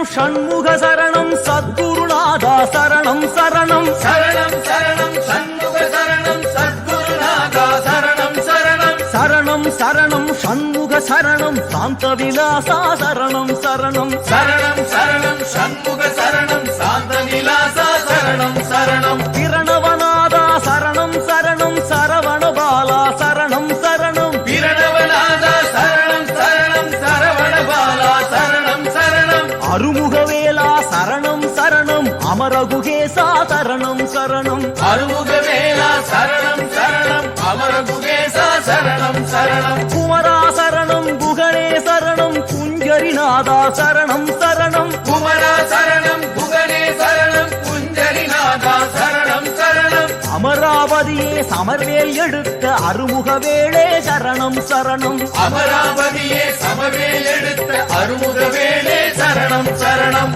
சரணம் ஷண்முக சரணம் சத்குருநாதா சரணம் சரணம் சரணம் சரணம் சண்முக சரணம் சத்குருநாதா சரணம் சரணம் சரணம் சரணம் ஷண்முக சரணம் சாந்த விலாசா சரணம் சரணம் சரணம் சரணம் சண்முக சரணம் சாந்த விலாசா சரணம் சரணம் பிரணவநாதா சரணம் சரணம் சரவணபாலா சரணம் சரணம் பிரணவநாதா சரணம் சரணம் சரவணபாலா சரணம் சரணம் அருமுகவேலா சரணம் சரணம் அமரகுகேசா சரணம் சரணம் அருமுகவேலா சரணம் சரணம் அமரகுகேசா சரணம் சரணம் குமரா சரணம் குகனே சரணம் குஞ்சரிநாதா சரணம் சரணம் குமரா சரணம் குகனே சரணம் குஞ்சரிநாதா சரணம் சரணம் அமராவதியே சமர்வேல் எடுத்த அருமுகவேளே சரணம் சரணம் அமராவதியே சமவேல் எடுத்த அருமுகவேலே சரணம் சரணம்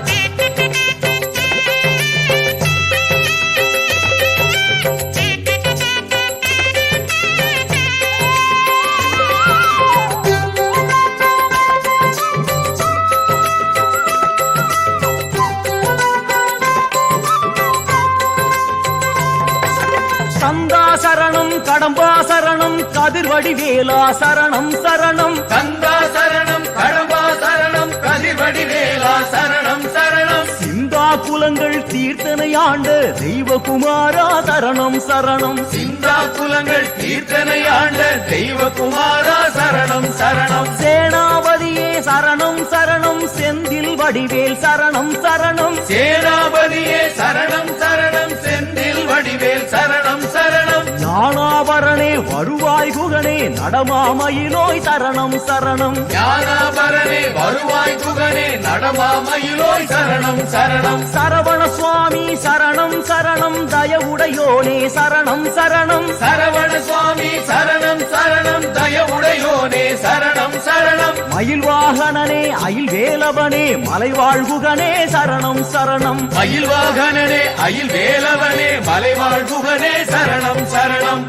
கந்தா சரணம் கடம்பா சரணம் கதிர்வடிவேலா சரணம் சரணம் கந்தா சரணம் கடம்பா சரணம் கதிர்வடிவேலா சரணம் சரணம் சிந்தா குலங்கள் தீர்த்தனை ஆண்ட தெய்வகுமாரா சரணம் சரணம் சிந்தா குலங்கள் தீர்த்தனை ஆண்ட தெய்வகுமாரா சரணம் சரணம் சேனாபதியே சரணம் சரணம் செந்தில் வடிவேல் சரணம் சரணம் சேனாபதியே சரணம் சரணம் செந்தில் வடிவேல் சரணம் சரணம் ஞானாபரணே வருவாய் குகனே நடமாமயிலோய் சரணம் சரணம் ஞானாபரணே வருவாய் குகனே நடமாமயிலோய் சரணம் சரணம் சரவண சுவாமி சரணம் சரணம் தயவுடையோனே சரணம் சரணம் சரவண சுவாமி சரணம் சரணம் தயவுடையோனே சரணம் சரணம் மயில் வாகனனே அயில் வேலவனே மலைவாழ்குகனே சரணம் சரணம் மயில் வாகனனே அயில் வேலவனே மலைவாழ் குகனே சரணம் சரணம்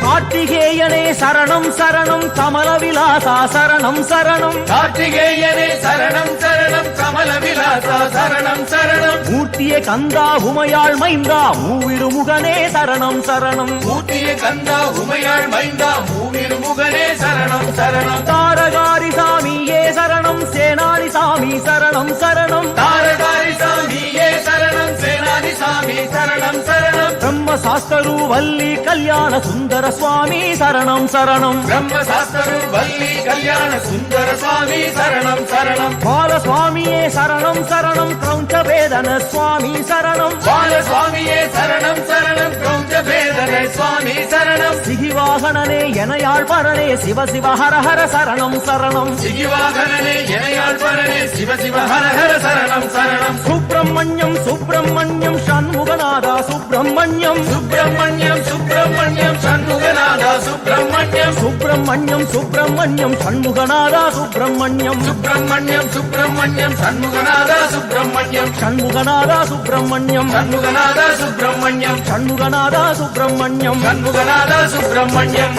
கார்த்திகேயனே சரணம் சரணம் கமலவிலாசா சரணம் சரணம் கார்த்திகேயனே சரணம் சரணம் கமல விலாசா சரணம் சரணம் மூர்த்திய கந்தா உமையாள் மைந்தா மூவிருமுகனே சரணம் சரணம் மூர்த்திய கந்தா உமையாள் மைந்தா மூவிரு முகனே சரணம் சரணம் தாரகாரி சாமியே சரணம் சேனாரி சாமி சரணம் சரணம் தாரகாரி சாமியே சரணம் சேனாதி சாமி சரணம் சரணம் பிரம்மசாஸ்தரு வள்ளி கல்யாண சுந்தர சுவாமி சரணம் சரணம் பிரம்மசாஸ்தரு வள்ளி கல்யாண சுந்தர சுவாமி சரணம் சரணம் பாலசுவாமியே சரணம் சரணம் கிரௌஞ்ச வேதன சுவாமி சரணம் பாலசுவாமியே சரணம் சரணம் கிரௌஞ்ச வேதன சுவாமி சரணம் சிகிவாகனனே எனையாள் பரணே சிவ சிவ ஹர ஹர சரணம் சரணம் சிகிவாகனனே எனையாள் பரணே சிவ சிவ ஹர ஹர சரணம் சரணம் சுப்பிரமணியம் சுப்பிரமணியம் சண்முகநாதா சுப்பிரமணியம் சுப்பிரமணியம் சுப்பிரமணியம் சண்முகநாதா சுப்பிரமணியம் சுப்பிரமணியம் சுப்பிரமணியம் சண்முகநாதா சுப்பிரமணியம் சுப்பிரமணியம் சுப்பிரமணியம் சண்முகநாதா சுப்பிரமணியம் சண்முகநாதா சுப்பிரமணியம் சண்முகநாதா சுப்பிரமணியம் சண்முகநாதா சுப்பிரமணியம் சண்முகநாதா சுப்பிரமணியம்